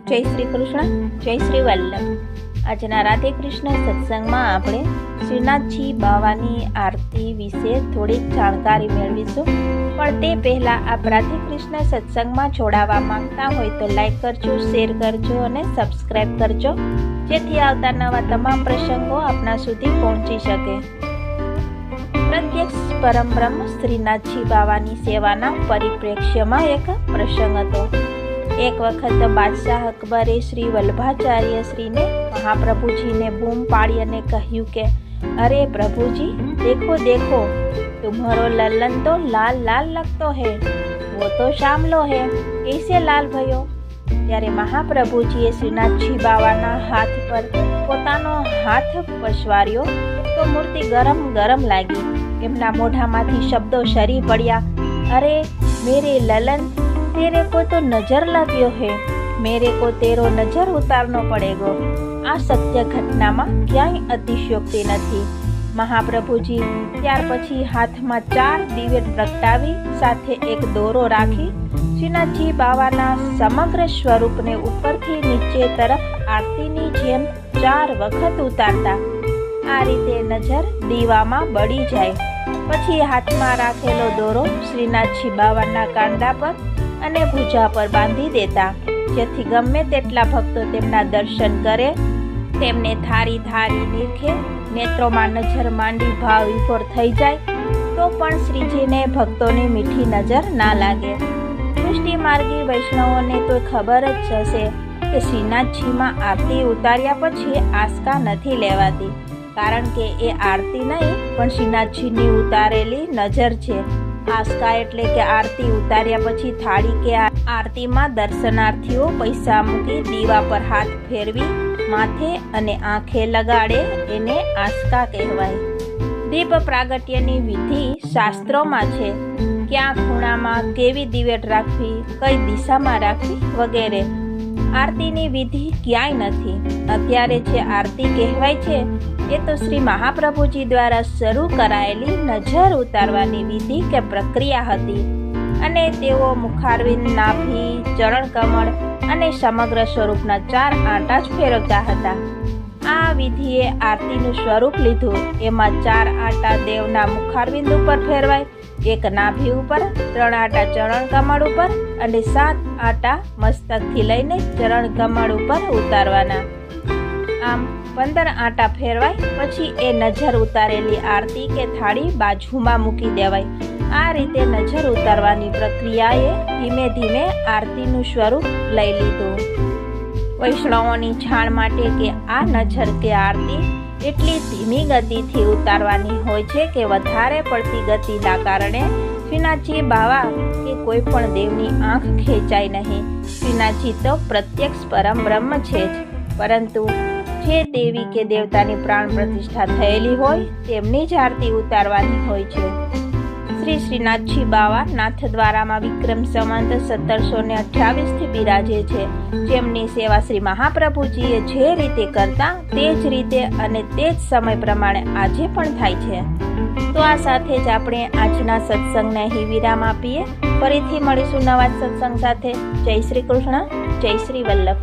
જય શ્રી કૃષ્ણ, જય શ્રી વલ્લભ। આજના રાધે કૃષ્ણ સત્સંગમાં આપણે શ્રીનાથજી બાવાની આરતી વિશે થોડીક જાણકારી મેળવીશું। પણ તે પહેલાં આપ રાધે કૃષ્ણ સત્સંગમાં જોડાવા માંગતા હોય તો લાઈક કરજો, શેર કરજો અને સબસ્ક્રાઈબ કરજો, જેથી આવતા નવા તમામ પ્રસંગો આપના સુધી પહોંચી શકે। પ્રત્યક્ષ પરમ બ્રહ્મ શ્રીનાથજી બાવાની સેવાના પરિપ્રેક્ષ્યમાં એક પ્રસંગ હતો। એક વખત બાદશાહ અકબરે શ્રી વલ્લભાચાર્ય શ્રીને મહાપ્રભુજીને બૂમ પાડી અને કહ્યું કે અરે પ્રભુજી, देखो देखो, तुम्हारो लल्लन तो लाल लाल लगतो है, वो तो शामलो है, कैसे लाल भयो? ત્યારે મહાપ્રભુજીએ શ્રીનાથજી બાવાના હાથ પર પોતાનો હાથ પસવાર્યો તો મૂર્તિ ગરમ ગરમ લાગી। એમના મોઢામાંથી શબ્દો સરી પડ્યા, અરે મેરે લલન, तेरे को तो नजर लग्यो है, मेरे को तेरो नजर उतारनो पड़ेगो। आ सत्य घटनाમાં ક્યાંય અતિશયોક્તિ નથી। મહાપ્રભુજી ત્યાર પછી હાથમાં 4 દિવેટ પ્રગટાવી સાથે એક દોરો રાખી શ્રીનાથજી બાવાના સમગ્ર સ્વરૂપને ઉપરથી નીચે તરફ આરતીની જેમ 4 વખત ઉતારતા। આ રીતે નજર દીવામાં બળી જાય। પછી હાથમાં રાખેલો દોરો શ્રીનાથજી બાવાના કાંડા પર અને ભુજા પર બાંધી દેતા, જેથી ગમે તેટલા ભક્તો તેમના દર્શન કરે તેમને થારી થારી નીરખે, નેત્રોમાં નજર માંડી ભાવ વિભોર થઈ જાય તો પણ શ્રીજીને ભક્તોની મીઠી નજર ના લાગે। દૃષ્ટિ માર્ગી વૈષ્ણવોને તો ખબર જ હશે કે શ્રીનાથજીમાં આરતી ઉતાર્યા પછી આસ્કા નથી લેવાતી, કારણ કે એ આરતી નહીં પણ શ્રીનાથજીની ઉતારેલી નજર છે। આસ્કા એટલે કે આરતી ઉતાર્યા પછી થાળી કે આરતીમાં દર્શનાર્થીઓ પૈસા મૂકી દીવા પર હાથ ફેરવી માથે અને આંખે લગાડે એને આસ્કા કહેવાય। દીપ પ્રાગટ્યની વિધિ શાસ્ત્રોમાં છે, ક્યાં ખૂણામાં કેવી દિવેટ રાખવી, કઈ દિશામાં રાખવી વગેરે। આરતીની વિધિ ક્યાંય નથી। અત્યારે જે આરતી કહેવાય છે એ તો શ્રી મહાપ્રભુજી દ્વારા શરૂ કરાયેલી નજર ઉતારવાની વિધિ કે પ્રક્રિયા હતી, અને તેઓ મુખારવિંદ, નાભી, ચરણ કમળ અને સમગ્ર સ્વરૂપના 4 આંટા જ ફેરવતા હતા। આ વિધિએ આરતીનું સ્વરૂપ લીધું। એમાં 4 આંટા દેવના મુખારવિંદ ઉપર ફેરવાય, 1 નાભી ઉપર, 3 આંટા ચરણ કમળ ઉપર અને 7 આંટા મસ્તકથી લઈને ચરણ કમળ ઉપર ઉતારવાના। આમ 15 આંટા ફેરવાય પછી એ નજર ઉતારેલી આરતી કે થાળી બાજુમાં મૂકી દેવાય। આ રીતે નજર ઉતારવાની પ્રક્રિયાએ ધીમે ધીમે આરતીનું સ્વરૂપ લઈ લીધું। વૈષ્ણવોની જાણ માટે કે આ નજર કે આરતી એટલી ધીમી ગતિથી ઉતારવાની હોય છે કે વધારે પડતી ગતિના કારણે શ્રીનાથજી બાવા કે કોઈ પણ દેવની આંખ ખેંચાય નહીં। શ્રીનાથજી તો પ્રત્યક્ષ પરમ બ્રહ્મ છે જ, પરંતુ જે દેવી કે દેવતાની પ્રાણ પ્રતિષ્ઠા થયેલી હોય તેમની જ આરતી ઉતારવાની હોય છે। શ્રી શ્રીનાથજી બાવા નાથદ્વારામાં વિક્રમ સંવંત 1728 બિરાજે છે। જેમની સેવા શ્રી મહાપ્રભુજીએ જે રીતે કરતા તે જ રીતે અને તે જ સમય પ્રમાણે આજે પણ થાય છે। તો આ સાથે જ આપણે આજના સત્સંગને અહીં વિરામ આપીએ। ફરીથી મળીશું નવા સત્સંગ સાથે। જય શ્રી કૃષ્ણ, જય શ્રી વલ્લભ।